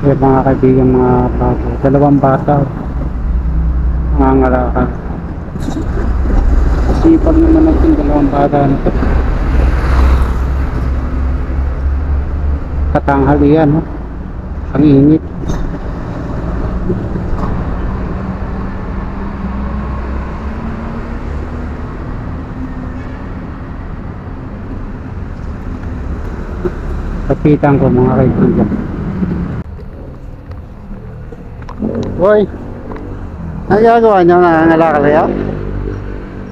Eh, mga kaibigan, mga bata, dalawang bata nangangalakal. Sipag naman natin dalawang bata na to. Katanghalian, no? Ang init. Kapitan ko, mga kaibigan. Boy, ano ginagawa nyo? Nangangalakal kayo?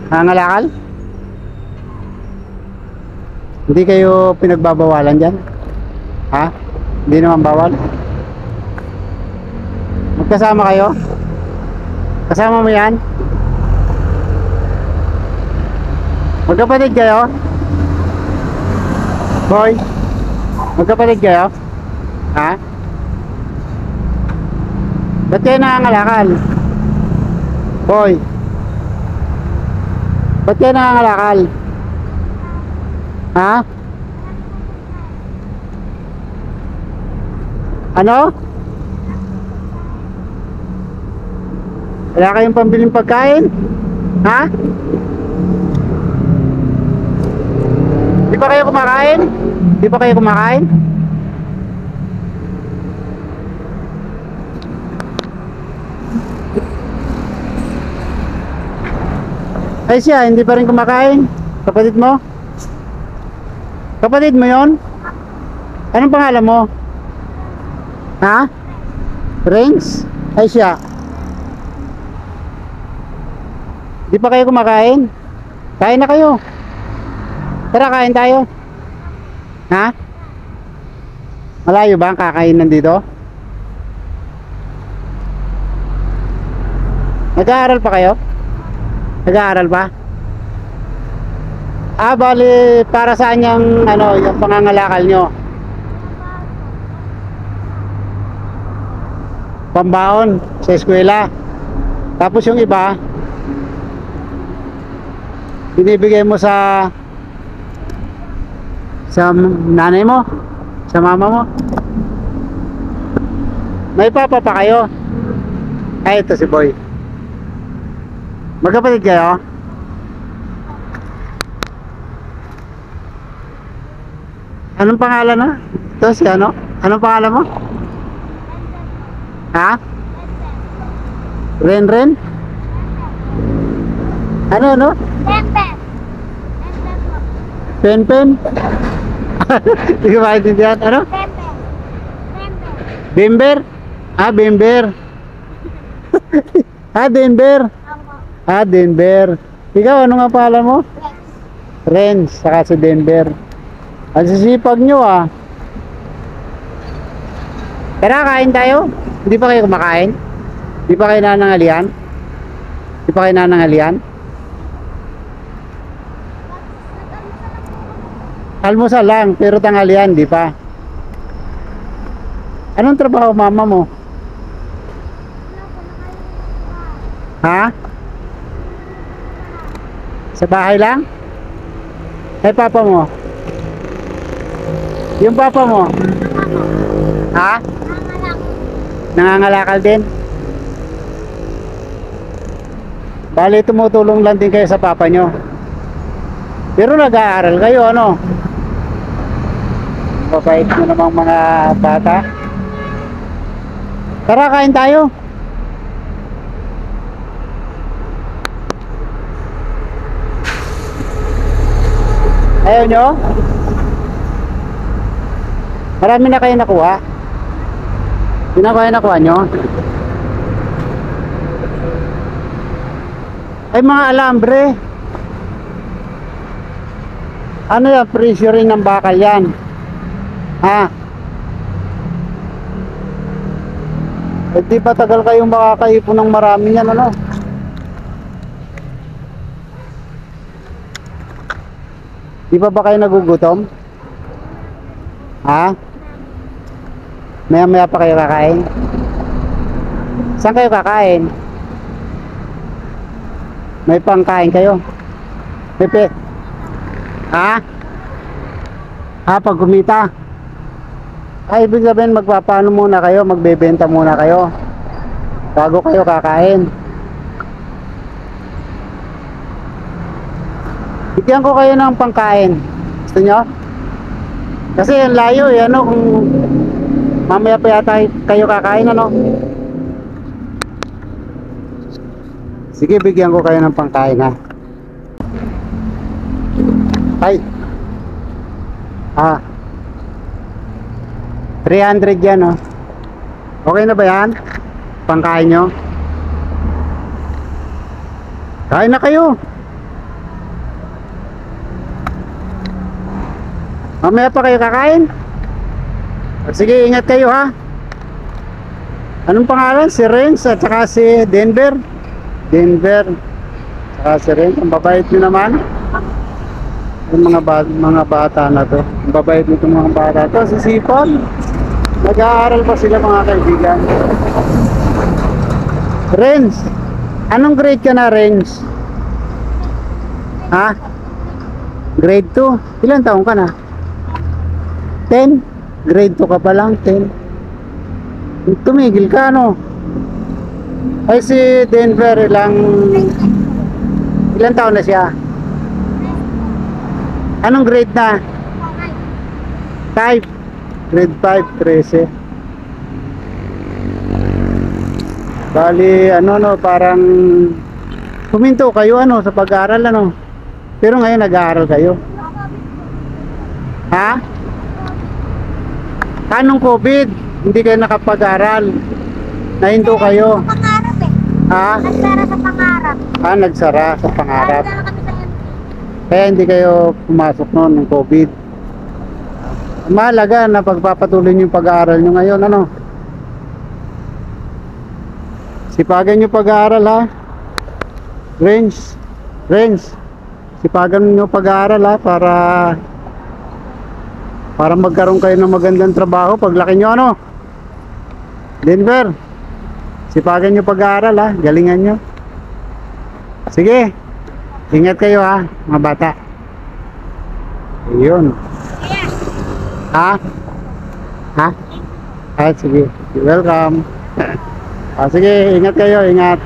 Nangangalakal? Hindi kayo pinagbabawalan dyan? Ha? Hindi naman bawal? Magkasama kayo? Kasama mo yan? Magkapatid kayo? Boy, magkapatid kayo? Ha? Ba't kayo nangangalakal? Boy, ba't kayo nangangalakal? Ha? Ano? Wala kayong pambiling pagkain? Ha? Di ba kayo kumakain? Di ba kayo kumakain? Ay siya, hindi pa rin kumakain? Kapatid mo? Kapatid mo yon? Anong pangalan mo? Ha? Prince? Ay siya. Di pa kayo kumakain? Kain na kayo. Tara, kain tayo. Ha? Malayo ba ang kakainan dito? Nag-aaral pa kayo? Nag-aaral pa? Ah, bali, para saan yung, ano, yung pangangalakal nyo? Pambaon sa eskwela. Tapos yung iba, binibigay mo sa nanay mo, sa mama mo. May papa pa kayo? Ay, ito si Boy. Magkapatid kayo? Anong pangalan na? Ito si ano? Anong pangalan mo? Ha? Ren? Ano? Pen? Hindi ko maintindihan. Ano? Bember? Ah, Bember. Ah, Denver. Ah, Denver. Ikaw, ano nga pangalan mo? Ren, saka si Denver. Ang sisipag nyo ah. Tara, kain tayo. Hindi pa kayo kumakain? Hindi pa kayo nanangalian? Hindi pa kayo nanangalian? Almusal lang, pero tanghalian, di pa. Anong trabaho mama mo? Ha? Sa bahay lang? Ay, papa mo? Yung papa mo? Ha? Nangangalakal din? Bali, tumutulong lang din kayo sa papa nyo. Pero nag-aaral kayo, ano? Babait mo namang mga bata. Tara, kain tayo. Ayaw nyo? Marami na kayo nakuha? Hindi na kayo nakuha nyo? Ay, mga alambre. Ano yan? Presyo rin ng bakal yan. Ha? Eh, di ba tagal kayong makakaipon ng marami yan, ano? Di ba kayo nagugutom? Ha? Maya pa kayo kakain? Saan kayo kakain? May pangkain kayo? Pepe? Ha? Ha, pag kumita? Ay, ibig sabihin magpapaano muna kayo, magbebenta muna kayo bago kayo kakain. Bigyan ko kayo ng pangkain. Gusto nyo? Kasi ang layo eh, ano, kung mamaya pa yata kayo kakain, ano? Sige, bigyan ko kayo ng pangkain, ha? Ay. 300 yan, oh. Okay na ba yan? Pangkain nyo? Kain na kayo. Mamaya pa kayo kakain? Sige, ingat kayo, ha? Anong pangalan? Si Renz at saka si Denver. Denver saka si Renz. Ang babait nyo naman. Yung mga bata na to. Ang babait nitong mga bata to. Si Sipon. Nag-aaral pa sila, mga kaibigan. Renz, anong grade ka na, Renz? Ha? Grade 2? Ilan taong ka na? 10? Grade 2 ka pa lang, 10. Tumigil ka, no? Ay, si Denver, ilang taon na siya? Anong grade na? 5. Grade 5, 13. Bali, ano, no, parang huminto kayo, ano, sa pag-aaral, ano. Pero ngayon nag-aaral kayo. Ha? Anong COVID? Hindi kayo nakapag-aral. Nahinto kayo. Pangarap eh. Ha? Nagsara sa pangarap. Nagsara sa pangarap. Nagsara kami sa MP. Kaya hindi kayo pumasok noon ng COVID. Mahalaga na pagpapatuloy niyo yung pag-aaral niyo ngayon, ano? Sipagan niyo pag-aaral, ha? Renz, sipagan niyo pag-aaral, ha? Para magkaroon kayo ng magandang trabaho paglaki niyo, ano? Denver, sipagan niyo pag-aaral, ha? Galingan niyo. Sige, ingat kayo, ha, mga bata. Ayun. Ha? Ha? Sige. You're welcome. Sige, ingat kayo, ingat.